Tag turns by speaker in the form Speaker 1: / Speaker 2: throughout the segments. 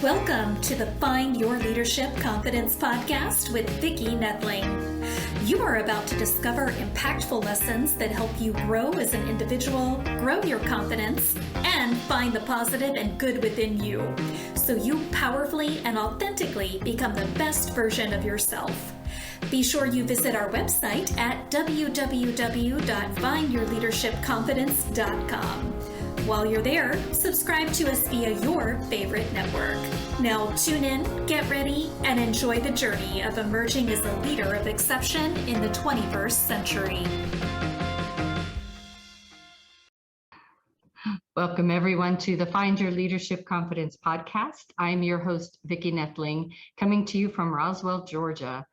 Speaker 1: Welcome to the Find Your Leadership Confidence podcast with Vicki Nedling. You are about to discover impactful lessons that help you grow as an individual, grow your confidence, and find the positive and good within you, so you powerfully and authentically become the best version of yourself. Be sure you visit our website at www.findyourleadershipconfidence.com. While you're there, subscribe to us via your favorite network. Now tune in, get ready, and enjoy the journey of emerging as a leader of exception in the 21st century.
Speaker 2: Welcome everyone to the Find Your Leadership Confidence podcast. I'm your host, Vicki Nedling, coming to you from Roswell, Georgia.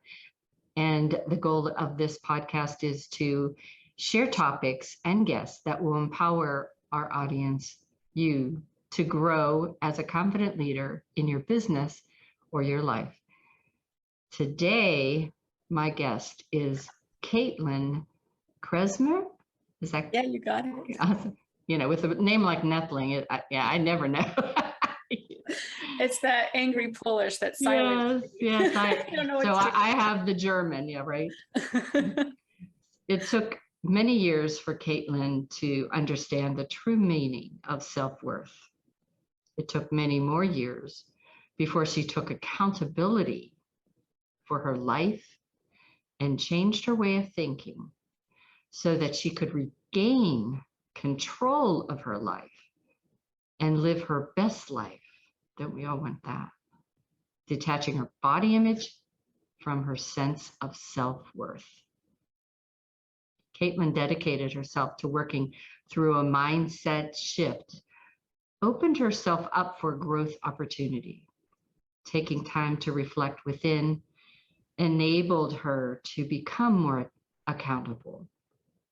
Speaker 2: And the goal of this podcast is to share topics and guests that will empower our audience, you, to grow as a confident leader in your business or your life. Today, my guest is Kaitlin Kreczmer. Is that?
Speaker 3: Yeah, you got it.
Speaker 2: Awesome. You know, with a name like Nedling, I never know.
Speaker 3: It's that angry Polish, that silent.
Speaker 2: Yes.
Speaker 3: I don't know what
Speaker 2: So
Speaker 3: to
Speaker 2: I have the German, yeah, right? It took many years for Kaitlin to understand the true meaning of self-worth. It took many more years before she took accountability for her life and changed her way of thinking so that she could regain control of her life and live her best life. Don't we all want that? Detaching her body image from her sense of self-worth. Kaitlin dedicated herself to working through a mindset shift, opened herself up for growth opportunity. Taking time to reflect within enabled her to become more accountable,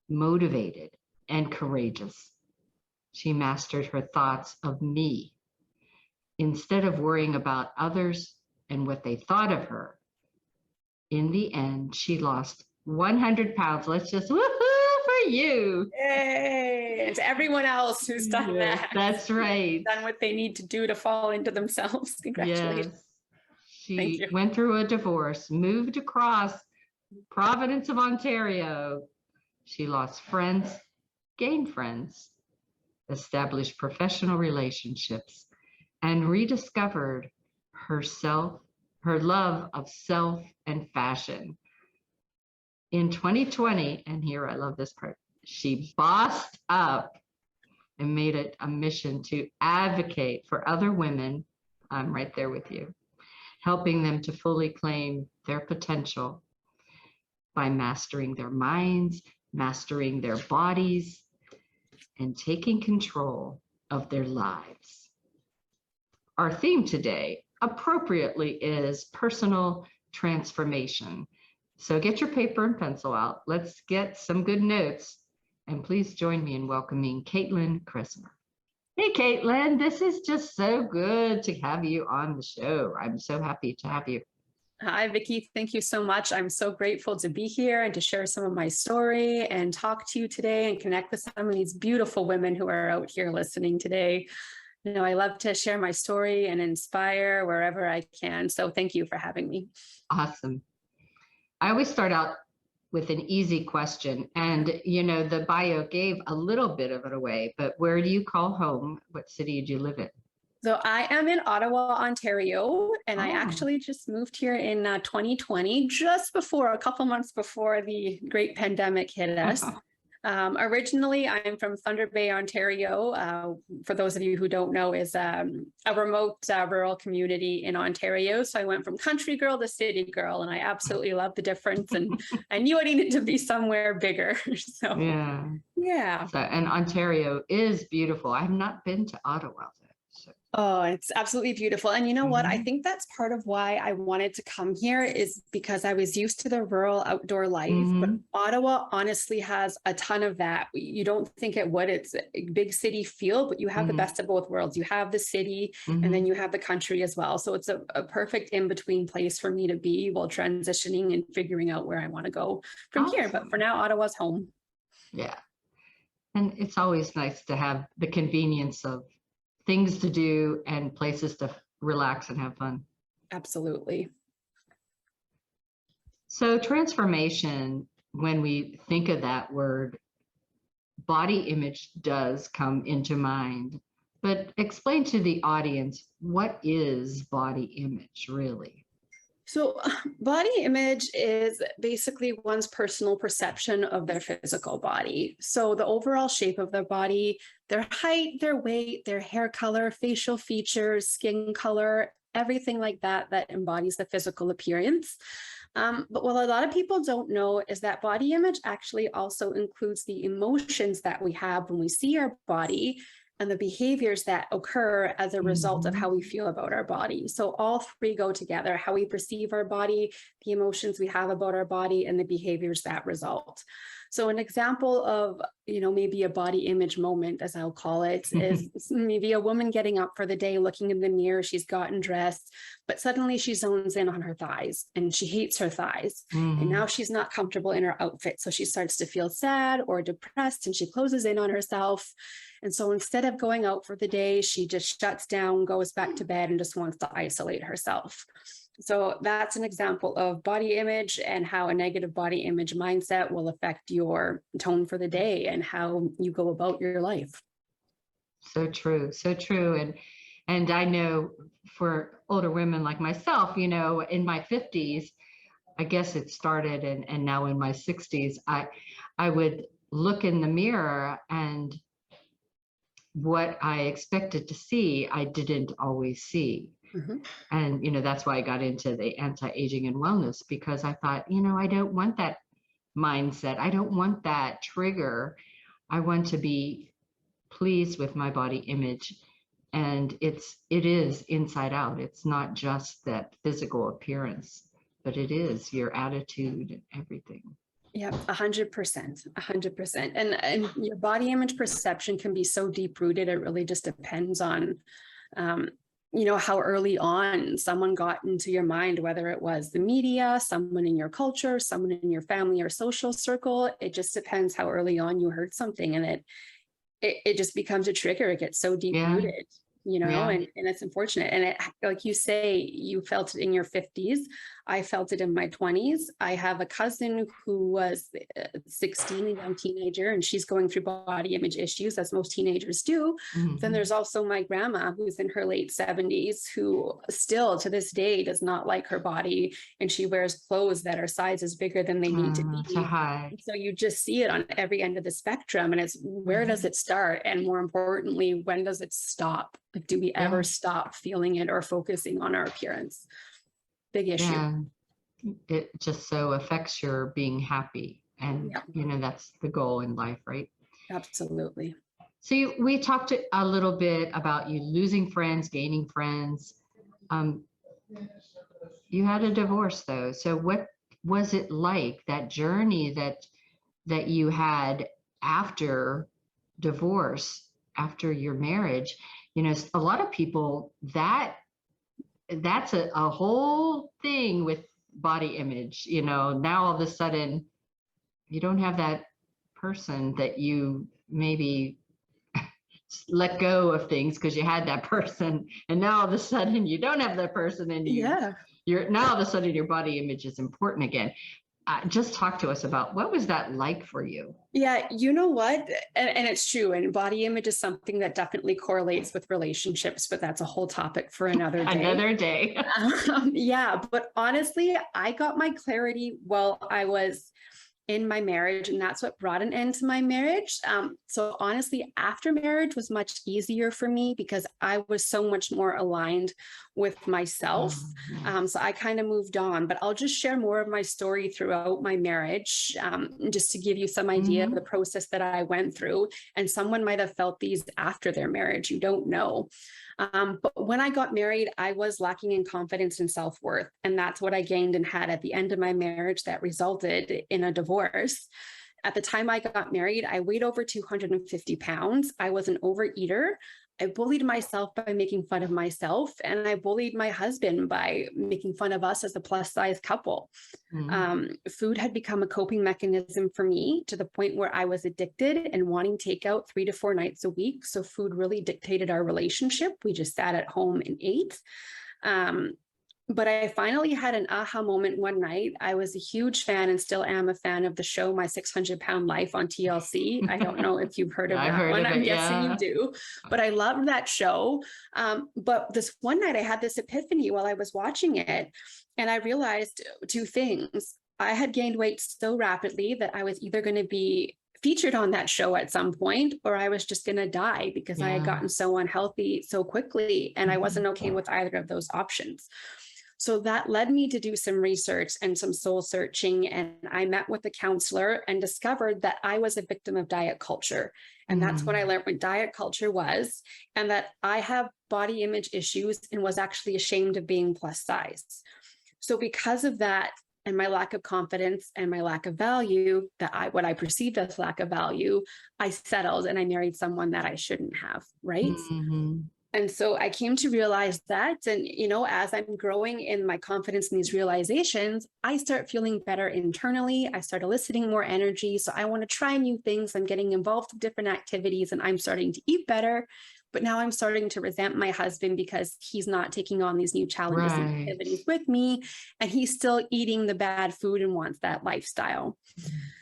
Speaker 2: motivated, and courageous. She mastered her thoughts of me. Instead of worrying about others and what they thought of her, in the end, she lost 100 pounds. Let's just woohoo for you.
Speaker 3: Yay! It's everyone else who's done that.
Speaker 2: That's right.
Speaker 3: Done what they need to do to fall into themselves. Congratulations.
Speaker 2: Yes. She went through a divorce, moved across Providence of Ontario. She lost friends, gained friends, established professional relationships, and rediscovered herself, her love of self and fashion. In 2020, and here I love this part, she bossed up and made it a mission to advocate for other women. I'm right there with you, helping them to fully claim their potential by mastering their minds, mastering their bodies, and taking control of their lives. Our theme today, appropriately, is personal transformation. So get your paper and pencil out. Let's get some good notes. And please join me in welcoming Kaitlin Kreczmer. Hey, Kaitlin, this is just so good to have you on the show. I'm so happy to have you.
Speaker 3: Hi, Vicki. Thank you so much. I'm so grateful to be here and to share some of my story and talk to you today and connect with some of these beautiful women who are out here listening today. You know, I love to share my story and inspire wherever I can. So thank you for having me.
Speaker 2: Awesome. I always start out with an easy question. And, you know, the bio gave a little bit of it away, but where do you call home? What city do you live in?
Speaker 3: So I am in Ottawa, Ontario, and I actually just moved here in 2020, just before, a couple months before the great pandemic hit us. Originally, I'm from Thunder Bay, Ontario. For those of you who don't know, is a remote rural community in Ontario. So I went from country girl to city girl, and I absolutely love the difference. And I knew I needed to be somewhere bigger. So yeah.
Speaker 2: So, and Ontario is beautiful. I have not been to Ottawa though. So.
Speaker 3: Oh, it's absolutely beautiful. And you know what? I think that's part of why I wanted to come here, is because I was used to the rural outdoor life. But Ottawa honestly has a ton of that. You don't think it would. It's a big city feel, but you have the best of both worlds. You have the city and then you have the country as well. So it's a perfect in-between place for me to be while transitioning and figuring out where I want to go from here. But for now, Ottawa's home.
Speaker 2: Yeah. And it's always nice to have the convenience of things to do and places to relax and have fun.
Speaker 3: Absolutely.
Speaker 2: So transformation, when we think of that word, body image does come into mind. But explain to the audience, what is body image really?
Speaker 3: So body image is basically one's personal perception of their physical body. So the overall shape of their body, their height, their weight, their hair color, facial features, skin color, everything like that embodies the physical appearance. But what a lot of people don't know is that body image actually also includes the emotions that we have when we see our body and the behaviors that occur as a result of how we feel about our body. So all three go together: how we perceive our body, the emotions we have about our body, and the behaviors that result. So an example of, maybe a body image moment, as I'll call it, is maybe a woman getting up for the day, looking in the mirror, she's gotten dressed, but suddenly she zones in on her thighs and she hates her thighs. And now she's not comfortable in her outfit. So she starts to feel sad or depressed and she closes in on herself. And so instead of going out for the day, she just shuts down, goes back to bed, and just wants to isolate herself. So that's an example of body image and how a negative body image mindset will affect your tone for the day and how you go about your life.
Speaker 2: So true, so true. And I know for older women like myself, in my 50s, I guess it started, and now in my 60s, I would look in the mirror, and what I expected to see, I didn't always see. And, that's why I got into the anti-aging and wellness, because I thought, I don't want that mindset. I don't want that trigger. I want to be pleased with my body image. And it is inside out. It's not just that physical appearance, but it is your attitude and everything.
Speaker 3: Yeah, 100%, 100%. And your body image perception can be so deep rooted. It really just depends on, how early on someone got into your mind, whether it was the media, someone in your culture, someone in your family or social circle. It just depends how early on you heard something, and it just becomes a trigger. It gets so deep rooted, and it's unfortunate. And like you say, you felt it in your 50s. I felt it in my 20s. I have a cousin who was 16, a young teenager, and she's going through body image issues, as most teenagers do. Then there's also my grandma, who's in her late 70s, who still to this day does not like her body, and she wears clothes that are sizes bigger than they need to be. So you just see it on every end of the spectrum, and it's where does it start? And more importantly, when does it stop? Like, do we ever stop feeling it or focusing on our appearance? Big issue.
Speaker 2: Yeah. It just so affects your being happy. And, that's the goal in life, right?
Speaker 3: Absolutely.
Speaker 2: So we talked a little bit about you losing friends, gaining friends. You had a divorce, though. So what was it like, that journey that you had after divorce, after your marriage? A lot of people, that's a whole thing with body image. Now all of a sudden you don't have that person that you maybe let go of things because you had that person, and now all of a sudden you don't have that person, and you're now all of a sudden your body image is important again. Just talk to us about what was that like for you?
Speaker 3: Yeah, you know what? And it's true. And body image is something that definitely correlates with relationships, but that's a whole topic for another day.
Speaker 2: Another day.
Speaker 3: Yeah, but honestly, I got my clarity while I was in my marriage, and that's what brought an end to my marriage. So honestly, after marriage was much easier for me because I was so much more aligned with myself. So I kind of moved on, but I'll just share more of my story throughout my marriage, just to give you some idea of the process that I went through. And someone might have felt these after their marriage, you don't know. But when I got married, I was lacking in confidence and self-worth. And that's what I gained and had at the end of my marriage that resulted in a divorce. At the time I got married, I weighed over 250 pounds. I was an overeater. I bullied myself by making fun of myself, and I bullied my husband by making fun of us as a plus size couple. Food had become a coping mechanism for me to the point where I was addicted and wanting takeout 3 to 4 nights a week. So food really dictated our relationship. We just sat at home and ate. But I finally had an aha moment one night. I was a huge fan and still am a fan of the show, My 600-Pound Life on TLC. I don't know if you've heard of that one. I'm guessing you do, but I loved that show. But this one night I had this epiphany while I was watching it, and I realized 2 things. I had gained weight so rapidly that I was either going to be featured on that show at some point, or I was just going to die because I had gotten so unhealthy so quickly, and I wasn't okay with either of those options. So that led me to do some research and some soul searching. And I met with a counselor and discovered that I was a victim of diet culture. And that's when I learned what diet culture was, and that I have body image issues and was actually ashamed of being plus size. So because of that, and my lack of confidence and my lack of value, what I perceived as lack of value, I settled and I married someone that I shouldn't have, right? And so I came to realize that, and, as I'm growing in my confidence in these realizations, I start feeling better internally. I start eliciting more energy. So I want to try new things. I'm getting involved in different activities, and I'm starting to eat better. But now I'm starting to resent my husband because he's not taking on these new challenges and activities with me. And he's still eating the bad food and wants that lifestyle.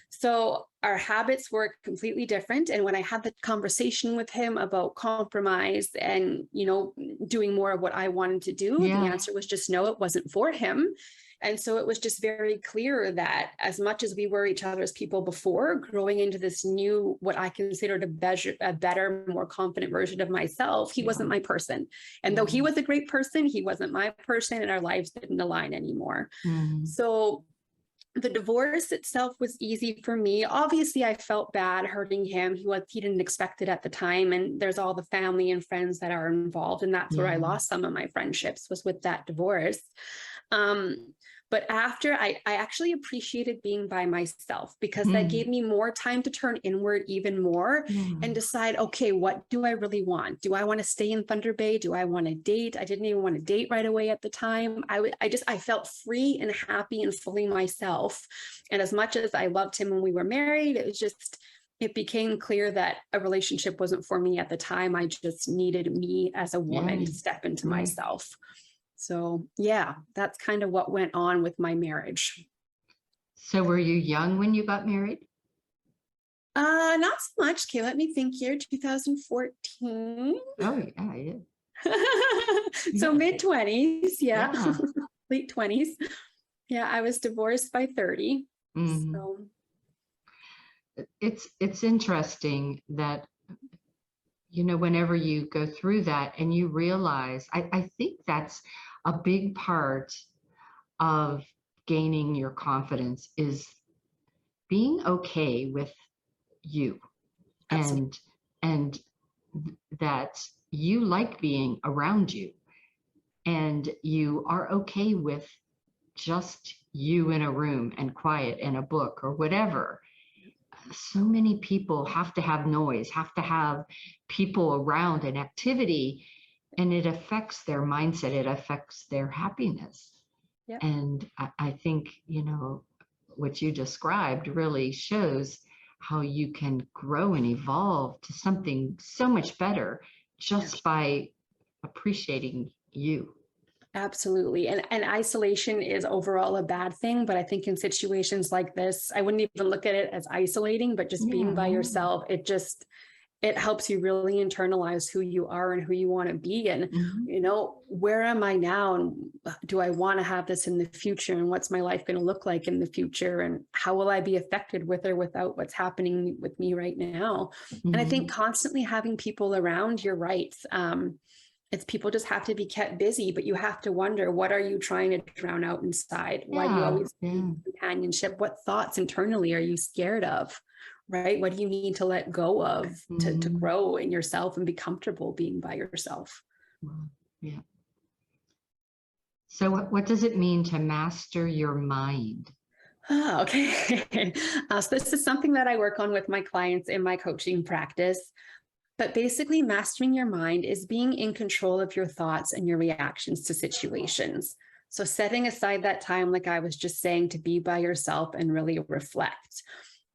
Speaker 3: So our habits were completely different. And when I had the conversation with him about compromise and, doing more of what I wanted to do, the answer was just no, it wasn't for him. And so it was just very clear that as much as we were each other's people before, growing into this new, what I considered a better, more confident version of myself, he wasn't my person. And though he was a great person, he wasn't my person, and our lives didn't align anymore. So the divorce itself was easy for me. Obviously, I felt bad hurting him. He didn't expect it at the time. And there's all the family and friends that are involved. And that's where I lost some of my friendships, was with that divorce. But after, I actually appreciated being by myself, because that gave me more time to turn inward even more and decide, okay, what do I really want? Do I want to stay in Thunder Bay? Do I want to date? I didn't even want to date right away at the time. I felt free and happy and fully myself. And as much as I loved him when we were married, it became clear that a relationship wasn't for me at the time. I just needed me as a woman to step into myself. So that's kind of what went on with my marriage.
Speaker 2: So were you young when you got married?
Speaker 3: Not so much. Okay, let me think here. 2014.
Speaker 2: Oh, yeah.
Speaker 3: So mid-20s, late 20s. Yeah, I was divorced by 30. So
Speaker 2: it's interesting that, whenever you go through that and you realize, I think that's a big part of gaining your confidence, is being okay with you. Absolutely. and that you like being around you, and you are okay with just you in a room and quiet and a book or whatever. So many people have to have noise, have to have people around and activity, and it affects their mindset. It affects their happiness. Yep. And I think, what you described really shows how you can grow and evolve to something so much better just by appreciating you.
Speaker 3: Absolutely. And isolation is overall a bad thing. But I think in situations like this, I wouldn't even look at it as isolating, but just being by yourself, it helps you really internalize who you are and who you want to be. And, where am I now? And do I want to have this in the future? And what's my life going to look like in the future? And how will I be affected with or without what's happening with me right now? And I think constantly having people around, you're right. It's people just have to be kept busy, but you have to wonder, what are you trying to drown out inside? Why do you always need companionship? What thoughts internally are you scared of? Right? What do you need to let go of to grow in yourself and be comfortable being by yourself?
Speaker 2: Yeah. So what does it mean to master your mind?
Speaker 3: Oh, okay. So this is something that I work on with my clients in my coaching practice. But basically, mastering your mind is being in control of your thoughts and your reactions to situations. So setting aside that time, like I was just saying, to be by yourself and really reflect.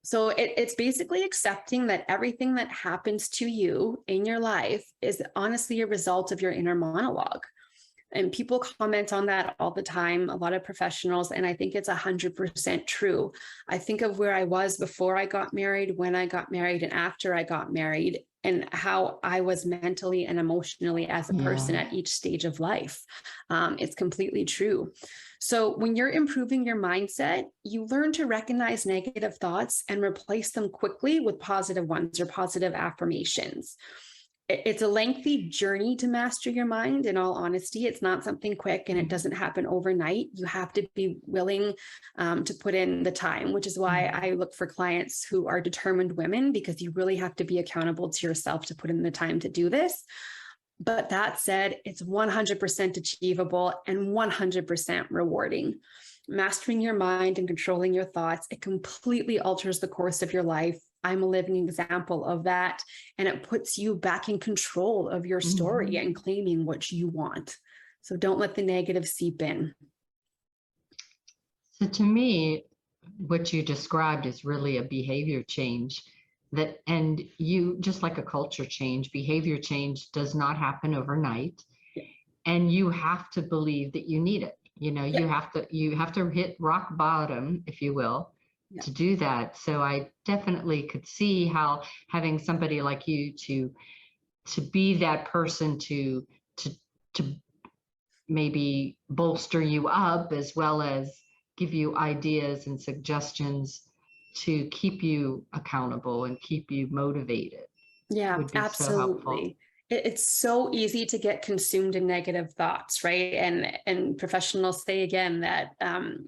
Speaker 3: So it's basically accepting that everything that happens to you in your life is honestly a result of your inner monologue. And people comment on that all the time, a lot of professionals, and I think it's 100% true. I think of where I was before I got married, when I got married, and after I got married, and how I was mentally and emotionally as a person at each stage of life. It's completely true. So when you're improving your mindset, you learn to recognize negative thoughts and replace them quickly with positive ones or positive affirmations. It's a lengthy journey to master your mind. In all honesty, it's not something quick and it doesn't happen overnight. You have to be willing to put in the time, which is why I look for clients who are determined women, because you really have to be accountable to yourself to put in the time to do this. But that said, it's 100% achievable and 100% rewarding. Mastering your mind and controlling your thoughts, it completely alters the course of your life. I'm a living example of that. And it puts you back in control of your story and claiming what you want. So don't let the negative seep in.
Speaker 2: So to me, what you described is really a behavior change and you, just like a culture change, behavior change does not happen overnight. And you have to believe that you need it. You have to hit rock bottom, if you will, to do that. So I definitely could see how having somebody like you to be that person to maybe bolster you up, as well as give you ideas and suggestions to keep you accountable and keep you motivated.
Speaker 3: Yeah, absolutely. It's so easy to get consumed in negative thoughts, right? And professionals say again that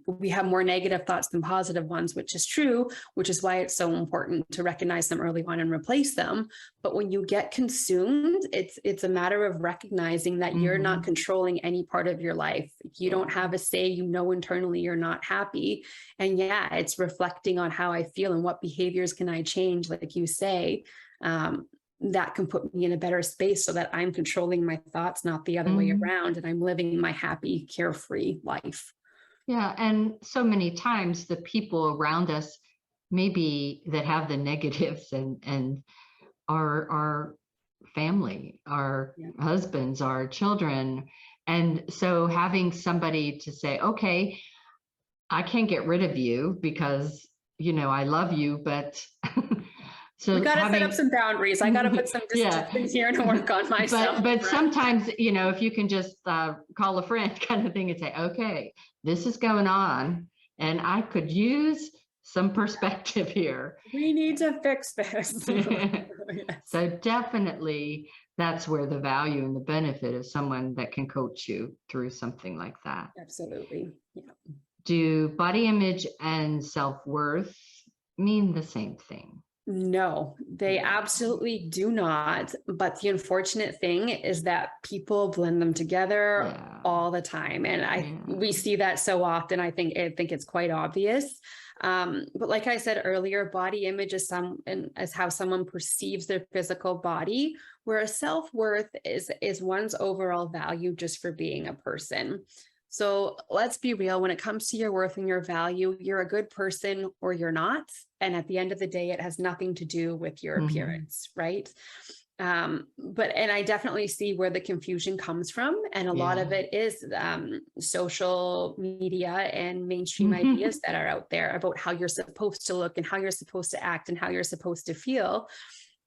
Speaker 3: we have more negative thoughts than positive ones, which is true, which is why it's so important to recognize them early on and replace them. But when you get consumed, it's a matter of recognizing that you're not controlling any part of your life. You don't have a say, internally you're not happy. And it's reflecting on how I feel and what behaviors can I change, like you say. That can put me in a better space so that I'm controlling my thoughts, not the other way around, and I'm living my happy, carefree life.
Speaker 2: Yeah, and so many times the people around us, maybe that have the negatives and our family, our husbands, our children. And so having somebody to say, okay, I can't get rid of you because, I love you, but
Speaker 3: so we got to set up some boundaries. I got to put some distance here and work on myself.
Speaker 2: But sometimes, if you can just call a friend kind of thing and say, okay, this is going on and I could use some perspective here.
Speaker 3: We need to fix this.
Speaker 2: So definitely that's where the value and the benefit of someone that can coach you through something like that.
Speaker 3: Absolutely. Yeah.
Speaker 2: Do body image and self-worth mean the same thing?
Speaker 3: No, they absolutely do not. But the unfortunate thing is that people blend them together all the time. And we see that so often. I think it's quite obvious. But like I said earlier, body image is how someone perceives their physical body, whereas self-worth is one's overall value just for being a person. So let's be real, when it comes to your worth and your value, you're a good person or you're not. And at the end of the day, it has nothing to do with your appearance, right? But I definitely see where the confusion comes from. And a lot of it is social media and mainstream ideas that are out there about how you're supposed to look and how you're supposed to act and how you're supposed to feel.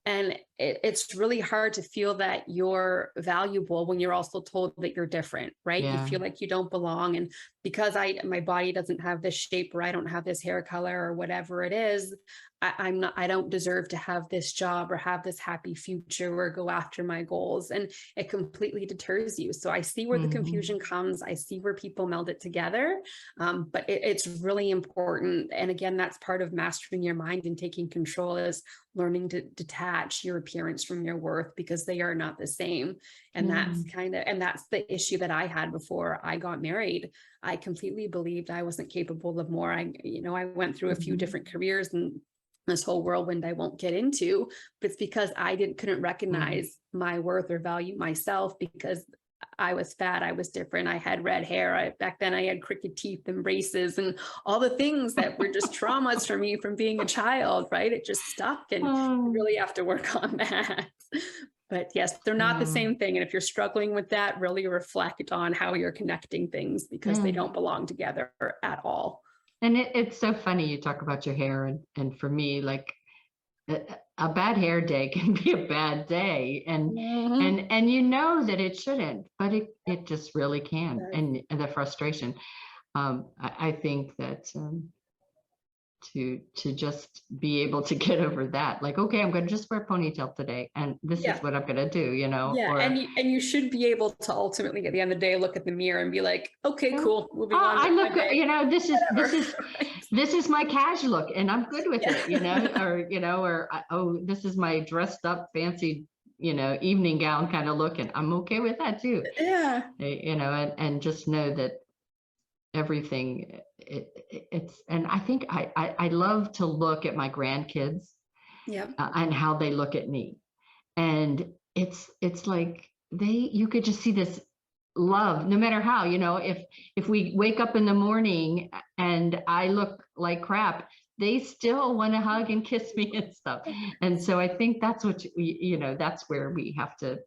Speaker 3: And it's really hard to feel that you're valuable when you're also told that you're different, right? You feel like you don't belong. And because my body doesn't have this shape, or I don't have this hair color or whatever it is, I don't deserve to have this job or have this happy future or go after my goals. And it completely deters you. So I see where the confusion comes. I see where people meld it together. But it's really important. And again, that's part of mastering your mind and taking control, is learning to detach your appearance from your worth, because they are not the same. And that's the issue that I had before I got married. I completely believed I wasn't capable of more. I went through a few different careers and this whole whirlwind I won't get into, but it's because I couldn't recognize my worth or value myself because I was fat, I was different, I had red hair. Back then I had crooked teeth and braces and all the things that were just traumas for me from being a child, right? It just stuck, and you really have to work on that. But yes, they're not the same thing. And if you're struggling with that, really reflect on how you're connecting things, because they don't belong together at all.
Speaker 2: And it's so funny you talk about your hair, and for me, like a bad hair day can be a bad day, and you know that it shouldn't, but it just really can. And the frustration, I think that to just be able to get over that, like, okay, I'm going to just wear a ponytail today, and this is what I'm going to do, you know.
Speaker 3: Yeah, and you should be able to ultimately at the end of the day look at the mirror and be like, okay, cool, moving on.
Speaker 2: I look, you know, this is my cash look, and I'm good with it, you know, or oh, this is my dressed up fancy, you know, evening gown kind of look, and I'm okay with that too.
Speaker 3: Yeah,
Speaker 2: you know, and just know that everything, it's, and I think I love to look at my grandkids, and how they look at me, and it's like you could just see this love, no matter how, you know, if we wake up in the morning and I look like crap, they still want to hug and kiss me and stuff. And so I think that's what you know, that's where we have to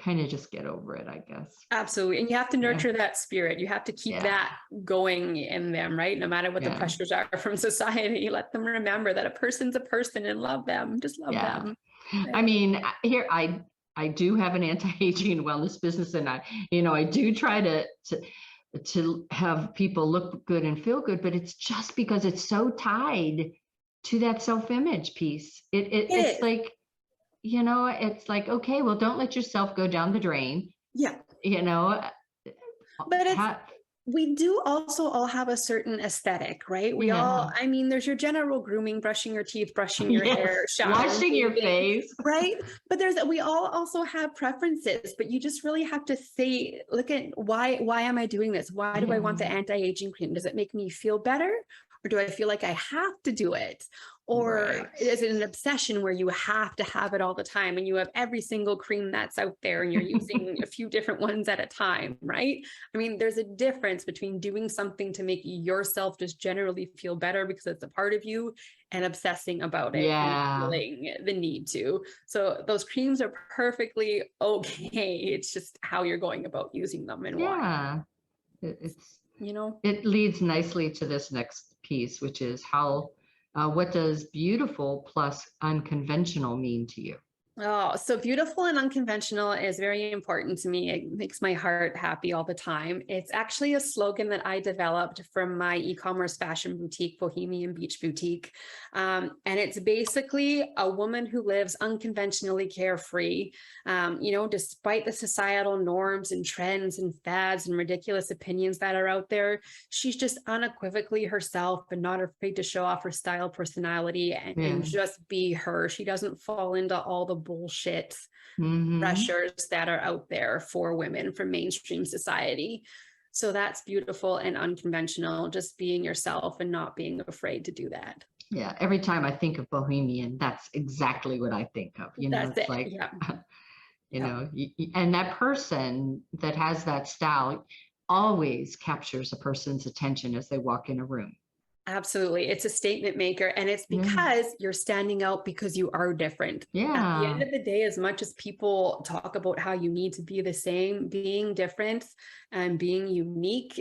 Speaker 2: kind of just get over it, I guess.
Speaker 3: Absolutely. And you have to nurture that spirit. You have to keep that going in them, right? No matter what the pressures are from society, let them remember that a person's a person and love them. Just love them.
Speaker 2: I mean, here I do have an anti-aging wellness business, and I do try to have people look good and feel good, but it's just because it's so tied to that self-image piece. It's like, you know, it's like, okay, well, don't let yourself go down the drain.
Speaker 3: Yeah.
Speaker 2: You know,
Speaker 3: but we do also all have a certain aesthetic, right? We all, I mean, there's your general grooming, brushing your teeth, brushing your hair, showering,
Speaker 2: washing your face,
Speaker 3: right? But we all also have preferences, but you just really have to look at why am I doing this? Why do I want the anti-aging cream? Does it make me feel better? Or do I feel like I have to do it? Or is it an obsession where you have to have it all the time and you have every single cream that's out there and you're using a few different ones at a time, right? I mean, there's a difference between doing something to make yourself just generally feel better because it's a part of you and obsessing about it and feeling the need to. So those creams are perfectly okay. It's just how you're going about using them and why.
Speaker 2: It's,
Speaker 3: you know,
Speaker 2: it leads nicely to this next piece, which is what does beautiful plus unconventional mean to you?
Speaker 3: Oh, so beautiful and unconventional is very important to me. It makes my heart happy all the time. It's actually a slogan that I developed from my e-commerce fashion boutique, Bohemian Beach Boutique. And it's basically a woman who lives unconventionally carefree, you know, despite the societal norms and trends and fads and ridiculous opinions that are out there. She's just unequivocally herself and not afraid to show off her style, personality, and just be her. She doesn't fall into all the bullshit pressures that are out there for women from mainstream society. So that's beautiful and unconventional, just being yourself and not being afraid to do that.
Speaker 2: Yeah, every time I think of Bohemian, that's exactly what I think of. You know, it's like, you know, and that person that has that style always captures a person's attention as they walk in a room.
Speaker 3: Absolutely. It's a statement maker, and it's because you're standing out because you are different. At the end of the day, as much as people talk about how you need to be the same, being different and being unique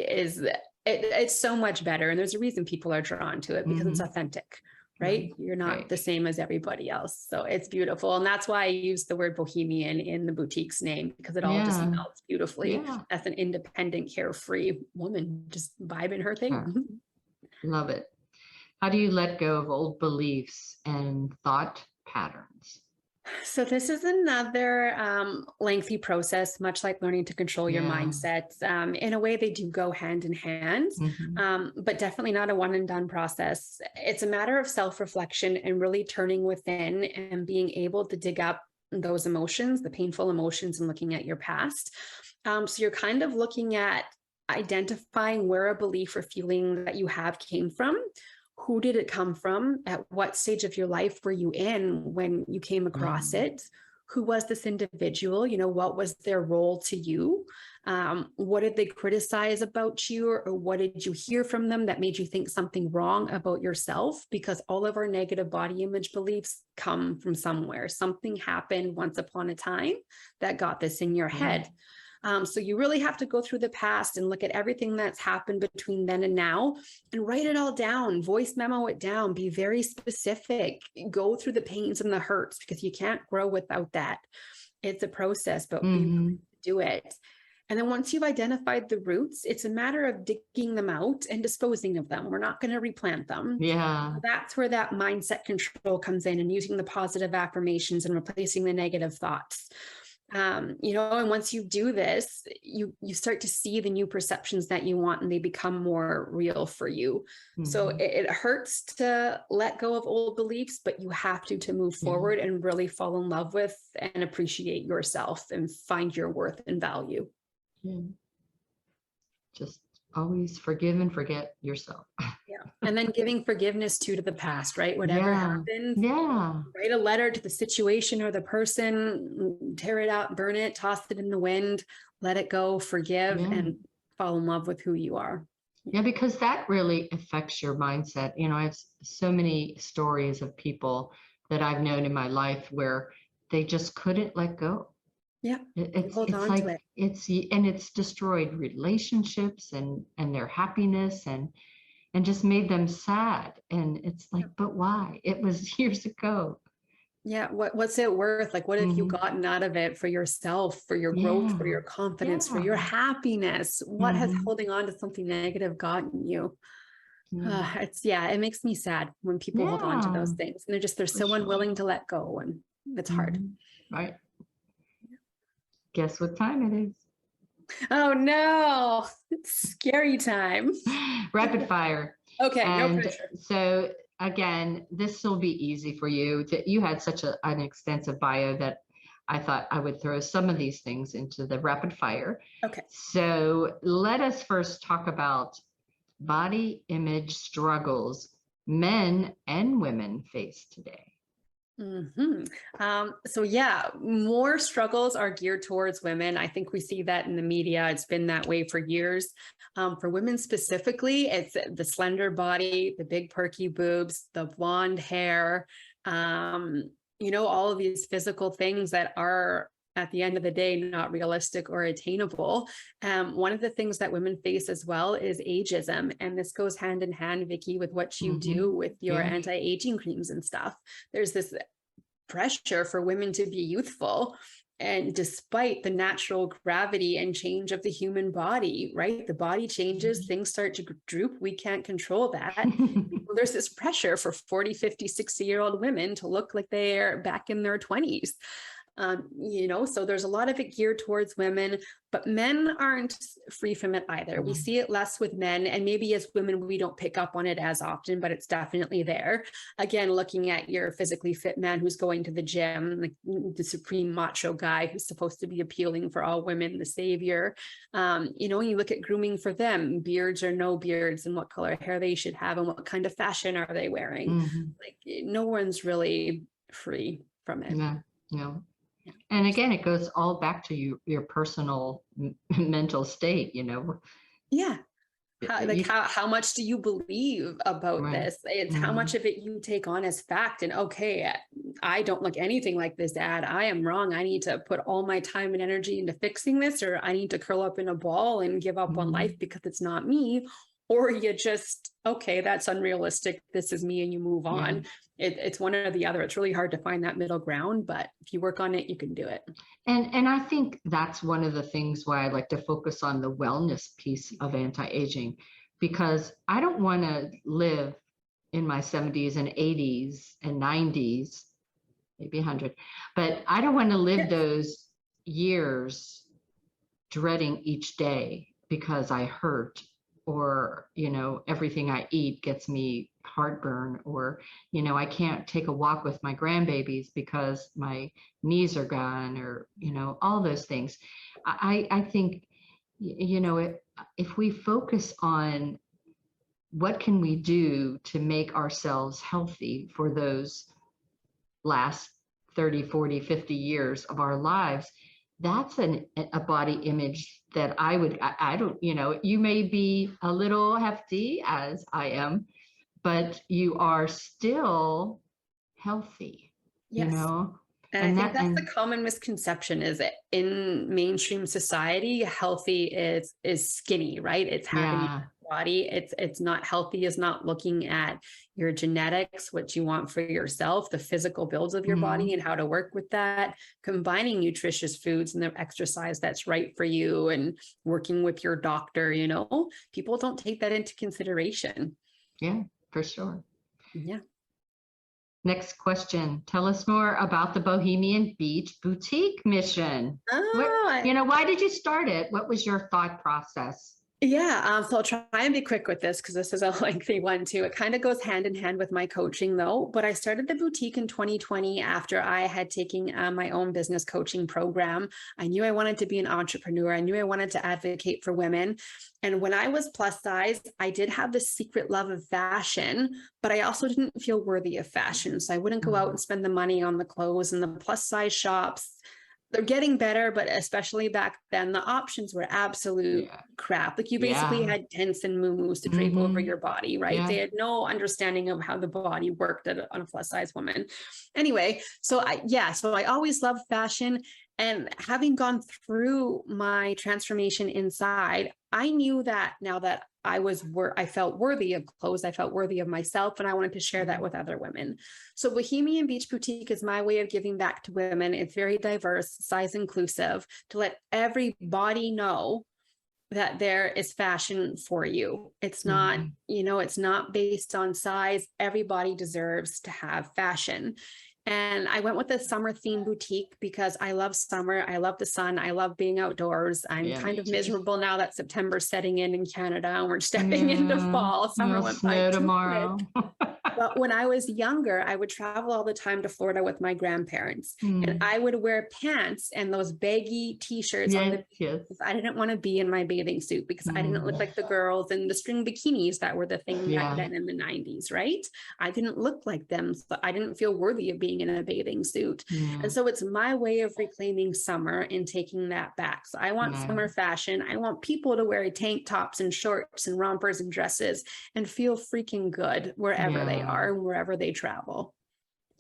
Speaker 3: it's so much better. And there's a reason people are drawn to it, because it's authentic, right? You're not the same as everybody else. So it's beautiful. And that's why I use the word bohemian in the boutique's name, because it all just smells beautifully. As an independent, carefree woman, just vibing her thing.
Speaker 2: Love it. How do you let go of old beliefs and thought patterns?
Speaker 3: So this is another lengthy process, much like learning to control your mindset. In a way, they do go hand in hand, but definitely not a one and done process. It's a matter of self-reflection and really turning within and being able to dig up those emotions, the painful emotions, and looking at your past. So you're kind of looking at identifying where a belief or feeling that you have came from, who did it come from? At what stage of your life were you in when you came across it? Who was this individual? What was their role to you? What did they criticize about you, or what did you hear from them that made you think something wrong about yourself? Because all of our negative body image beliefs come from somewhere. Something happened once upon a time that got this in your head. So you really have to go through the past and look at everything that's happened between then and now and write it all down, voice memo it down, be very specific, go through the pains and the hurts, because you can't grow without that. It's a process, but we do it. And then once you've identified the roots, it's a matter of digging them out and disposing of them. We're not going to replant them.
Speaker 2: Yeah.
Speaker 3: That's where that mindset control comes in, and using the positive affirmations and replacing the negative thoughts. And once you do this, you start to see the new perceptions that you want, and they become more real for you. So it hurts to let go of old beliefs, but you have to move forward and really fall in love with and appreciate yourself and find your worth and value.
Speaker 2: Just always forgive and forget yourself.
Speaker 3: And then giving forgiveness to the past, right? Whatever happened, write a letter to the situation or the person, tear it out, burn it, toss it in the wind, let it go, forgive, and fall in love with who you are.
Speaker 2: Yeah, because that really affects your mindset. I have so many stories of people that I've known in my life where they just couldn't let go.
Speaker 3: Yeah,
Speaker 2: it's
Speaker 3: on
Speaker 2: like
Speaker 3: to it.
Speaker 2: It's destroyed relationships and their happiness and just made them sad. And it's like, but why? It was years ago.
Speaker 3: Yeah, what's it worth? Like, what have you gotten out of it for yourself, for your growth, for your confidence, for your happiness? What has holding on to something negative gotten you? It makes me sad when people hold on to those things, and they're so unwilling to let go, and it's hard.
Speaker 2: Right. Guess what time it is?
Speaker 3: Oh no, it's scary time.
Speaker 2: Rapid fire.
Speaker 3: Okay, no pressure.
Speaker 2: So again, this will be easy for you. That you had such an extensive bio that I thought I would throw some of these things into the rapid fire.
Speaker 3: Okay.
Speaker 2: So let us first talk about body image struggles men and women face today.
Speaker 3: More struggles are geared towards women. I think we see that in the media. It's been that way for years. For women specifically, it's the slender body, the big perky boobs, the blonde hair, all of these physical things that are, at the end of the day, not realistic or attainable. One of the things that women face as well is ageism. And this goes hand in hand, Vicki, with what you do with your anti-aging creams and stuff. There's this pressure for women to be youthful. And despite the natural gravity and change of the human body, right? The body changes, things start to droop. We can't control that. There's this pressure for 40, 50, 60-year-old women to look like they're back in their 20s. So there's a lot of it geared towards women, but men aren't free from it either. We see it less with men, and maybe as women, we don't pick up on it as often, but it's definitely there. Again, looking at your physically fit man who's going to the gym, like the supreme macho guy who's supposed to be appealing for all women, the savior. When you look at grooming for them, beards or no beards, and what color hair they should have, and what kind of fashion are they wearing. Like, no one's really free from it.
Speaker 2: No. And again, it goes all back to your personal mental state,
Speaker 3: Yeah. How much do you believe about this? It's how much of it you take on as fact. And okay, I don't look anything like this ad. I am wrong. I need to put all my time and energy into fixing this, or I need to curl up in a ball and give up on life because it's not me. Or you just, okay, that's unrealistic. This is me, and you move on. It's one or the other. It's really hard to find that middle ground, but if you work on it, you can do it.
Speaker 2: And I think that's one of the things why I like to focus on the wellness piece of anti-aging, because I don't want to live in my 70s and 80s and 90s, maybe 100, but I don't want to live those years dreading each day because I hurt, or, everything I eat gets me heartburn, or, I can't take a walk with my grandbabies because my knees are gone, or, all those things. I think, if we focus on what can we do to make ourselves healthy for those last 30, 40, 50 years of our lives? That's a body image that I don't, you may be a little hefty as I am, but you are still healthy,
Speaker 3: Yes. And I think that's the
Speaker 2: and
Speaker 3: common misconception, is that in mainstream society, healthy is skinny, right? It's having
Speaker 2: yeah,
Speaker 3: a body. It's not healthy, is not looking at your genetics, what you want for yourself, the physical builds of your body and how to work with that, combining nutritious foods and the exercise that's right for you, and working with your doctor. People don't take that into consideration.
Speaker 2: yeah, for sure.
Speaker 3: Yeah.
Speaker 2: Next question. Tell us more about the Bohemian Beach Boutique mission. Why did you start it? What was your thought process?
Speaker 3: Yeah, so I'll try and be quick with this because this is a lengthy one too. It kind of goes hand in hand with my coaching though, but I started the boutique in 2020 after I had taken my own business coaching program. I knew I wanted to be an entrepreneur. I knew I wanted to advocate for women. And when I was plus size, I did have this secret love of fashion, but I also didn't feel worthy of fashion. So I wouldn't go out and spend the money on the clothes and the plus size shops. They're getting better, but especially back then, the options were absolute crap. Like you basically had tents and muumuus to drape over your body, right?
Speaker 2: Yeah.
Speaker 3: They had no understanding of how the body worked on a plus size woman. Anyway, so I always loved fashion. And having gone through my transformation inside, I knew that now that I felt worthy of clothes, I felt worthy of myself, and I wanted to share that with other women. So Bohemian Beach Boutique is my way of giving back to women. It's very diverse, size inclusive, to let everybody know that there is fashion for you. It's not, it's not based on size. Everybody deserves to have fashion. And I went with the summer theme boutique because I love summer. I love the sun. I love being outdoors. I'm kind of miserable now that September's setting in Canada and we're stepping into fall. Summer went by tomorrow. But when I was younger, I would travel all the time to Florida with my grandparents, and I would wear pants and those baggy t-shirts on the beach. I didn't want to be in my bathing suit because I didn't look like the girls in the string bikinis that were the thing back then in the 90s, right? I didn't look like them, so I didn't feel worthy of being in a bathing suit. And so it's my way of reclaiming summer and taking that back. So I want summer fashion. I want people to wear tank tops and shorts and rompers and dresses and feel freaking good wherever they are, wherever they travel.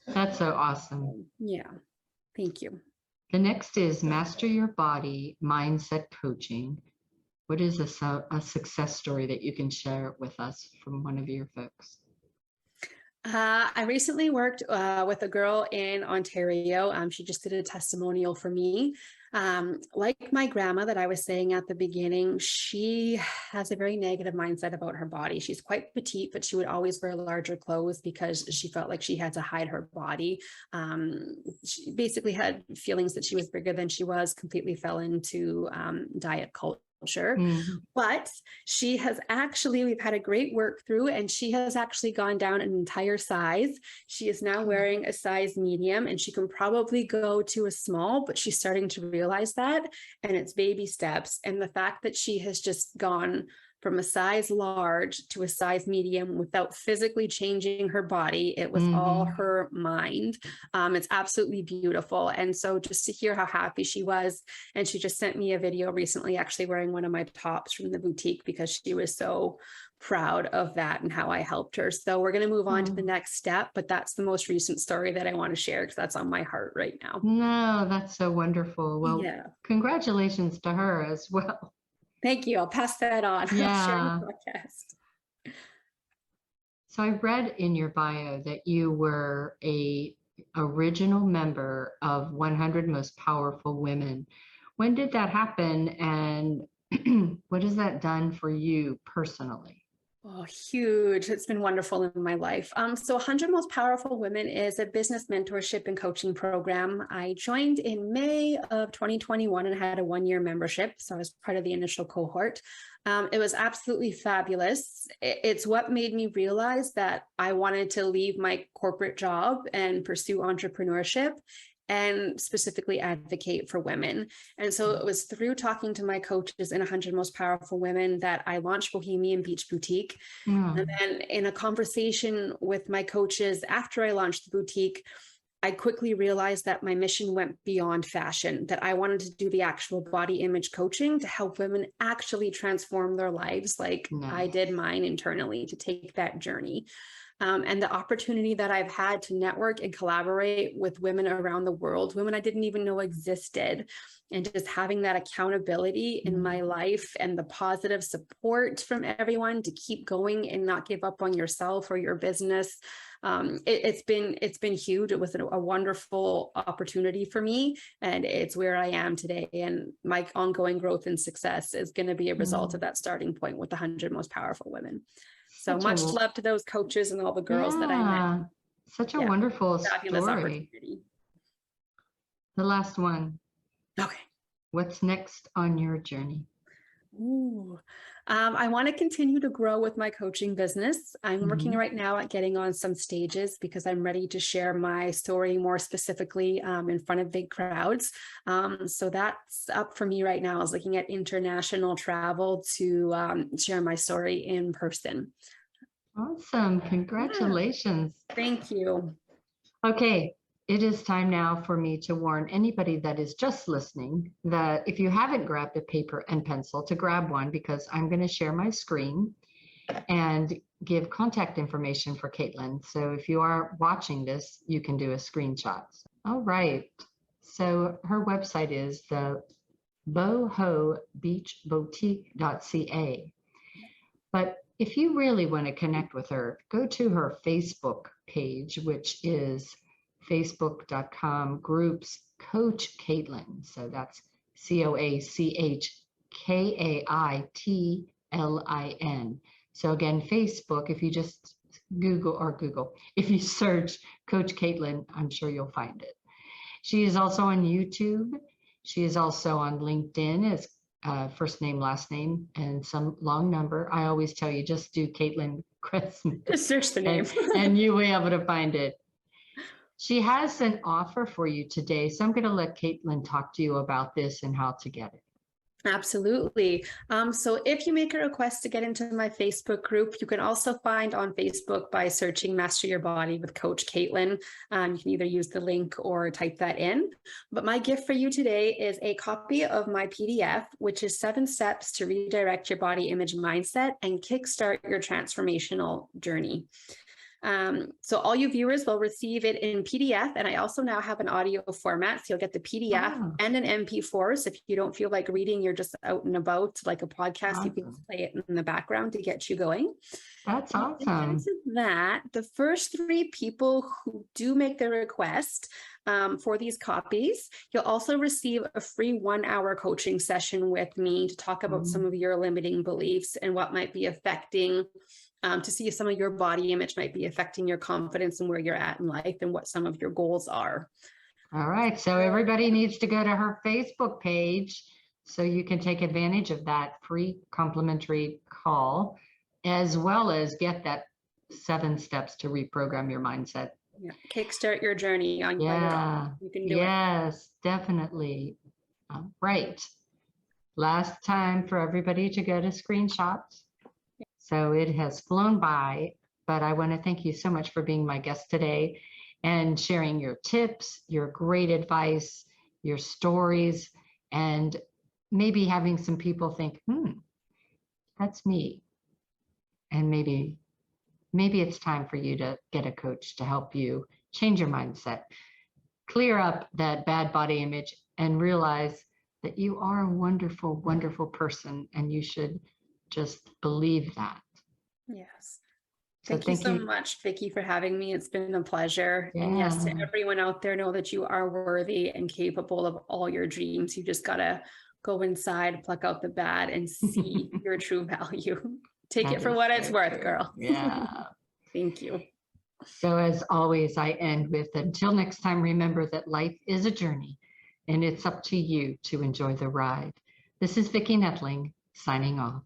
Speaker 2: That's so awesome.
Speaker 3: Yeah. Thank you.
Speaker 2: The next is Master Your Body Mindset Coaching. What is a success story that you can share with us from one of your folks?
Speaker 3: I recently worked with a girl in Ontario. She just did a testimonial for me. Like my grandma that I was saying at the beginning, she has a very negative mindset about her body. She's quite petite, but she would always wear larger clothes because she felt like she had to hide her body. She basically had feelings that she was bigger than she was, completely fell into diet culture. But she has we've had a great work through, and she has actually gone down an entire size. She is now wearing a size medium, and she can probably go to a small, but she's starting to realize that, and it's baby steps. And the fact that she has just gone from a size large to a size medium without physically changing her body, it was all her mind. It's absolutely beautiful. And so just to hear how happy she was, and she just sent me a video recently, actually wearing one of my tops from the boutique because she was so proud of that and how I helped her. So we're going to move on to the next step, but that's the most recent story that I want to share because that's on my heart right now.
Speaker 2: No, that's so wonderful. Well, congratulations to her as well.
Speaker 3: Thank you. I'll pass that on.
Speaker 2: Yeah.
Speaker 3: I'll share the podcast.
Speaker 2: So I read in your bio that you were a original member of 100 Most Powerful Women. When did that happen, and what has that done for you personally?
Speaker 3: Oh, huge. It's been wonderful in my life. So 100 Most Powerful Women is a business mentorship and coaching program. I joined in May of 2021 and had a 1-year membership. So I was part of the initial cohort. It was absolutely fabulous. It's what made me realize that I wanted to leave my corporate job and pursue entrepreneurship. and specifically advocate for women. And so it was through talking to my coaches in 100 Most Powerful Women that I launched Bohemian Beach Boutique. And then in a conversation with my coaches after I launched the boutique, I quickly realized that my mission went beyond fashion, that I wanted to do the actual body image coaching to help women actually transform their lives like I did mine internally, to take that journey. And the opportunity that I've had to network and collaborate with women around the world, women I didn't even know existed, and just having that accountability in my life and the positive support from everyone to keep going and not give up on yourself or your business. It's been huge. It was a wonderful opportunity for me, and it's where I am today. And my ongoing growth and success is going to be a result of that starting point with the 100 Most Powerful Women. So much love to those coaches and all the girls that I met.
Speaker 2: Such a wonderful
Speaker 3: fabulous
Speaker 2: story.
Speaker 3: Opportunity.
Speaker 2: The last one.
Speaker 3: Okay.
Speaker 2: What's next on your journey?
Speaker 3: I want to continue to grow with my coaching business. I'm working right now at getting on some stages because I'm ready to share my story more specifically in front of big crowds. So that's up for me right now, is looking at international travel to share my story in person.
Speaker 2: Awesome. Congratulations.
Speaker 3: Yeah. Thank you.
Speaker 2: Okay. It is time now for me to warn anybody that is just listening that if you haven't grabbed a paper and pencil, to grab one, because I'm going to share my screen and give contact information for Kaitlin. So if you are watching this, you can do a screenshot. All right. So her website is the bohobeachboutique.ca. But if you really want to connect with her, go to her Facebook page, which is facebook.com groups Coach Kaitlin. So that's CoachKaitlin. So again, Facebook, if you just if you search Coach Kaitlin, I'm sure you'll find it. She is also on YouTube. She is also on LinkedIn as first name, last name, and some long number. I always tell you, just do Kaitlin Kreczmer.
Speaker 3: Just search the name.
Speaker 2: and you will be able to find it. She has an offer for you today, so I'm going to let Kaitlin talk to you about this and how to get it.
Speaker 3: Absolutely. So if you make a request to get into my Facebook group, you can also find on Facebook by searching Master Your Body with Coach Kaitlin. You can either use the link or type that in. But my gift for you today is a copy of my PDF, which is 7 steps to redirect your body image mindset and kickstart your transformational journey. So all you viewers will receive it in PDF, and I also now have an audio format, so you'll get the PDF and an MP4. So if you don't feel like reading, you're just out and about like a podcast, you can play it in the background to get you going.
Speaker 2: That's awesome.
Speaker 3: That the first 3 people who do make the request for these copies, you'll also receive a free 1-hour coaching session with me to talk about some of your limiting beliefs and what might be affecting to see if some of your body image might be affecting your confidence and where you're at in life and what some of your goals are.
Speaker 2: All right. So everybody needs to go to her Facebook page so you can take advantage of that free complimentary call, as well as get that 7 steps to reprogram your mindset.
Speaker 3: Yeah. Kickstart your journey on your own. You can do it.
Speaker 2: Yes, definitely. Right. Last time for everybody to go to screenshots. So it has flown by, but I want to thank you so much for being my guest today and sharing your tips, your great advice, your stories, and maybe having some people think, that's me. And maybe it's time for you to get a coach to help you change your mindset, clear up that bad body image, and realize that you are a wonderful, wonderful person, and you should just believe that.
Speaker 3: Yes. Thank you so much, Vicki, for having me. It's been a pleasure. Yeah. And yes, to everyone out there, know that you are worthy and capable of all your dreams. You just got to go inside, pluck out the bad, and see your true value. Take it for what it's worth, girl.
Speaker 2: Yeah.
Speaker 3: Thank you.
Speaker 2: So as always, I end with, until next time, remember that life is a journey and it's up to you to enjoy the ride. This is Vicki Nettling signing off.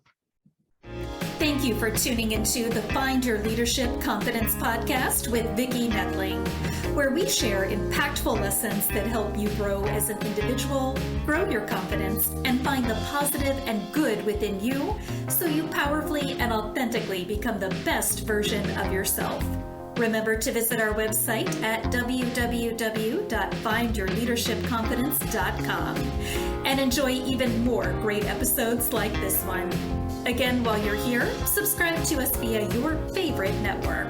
Speaker 1: Thank you for tuning into the Find Your Leadership Confidence podcast with Vicki Nedling, where we share impactful lessons that help you grow as an individual, grow your confidence, and find the positive and good within you so you powerfully and authentically become the best version of yourself. Remember to visit our website at www.findyourleadershipconfidence.com and enjoy even more great episodes like this one. Again, while you're here, subscribe to us via your favorite network.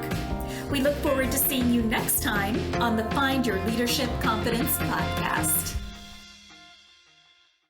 Speaker 1: We look forward to seeing you next time on the Find Your Leadership Confidence podcast.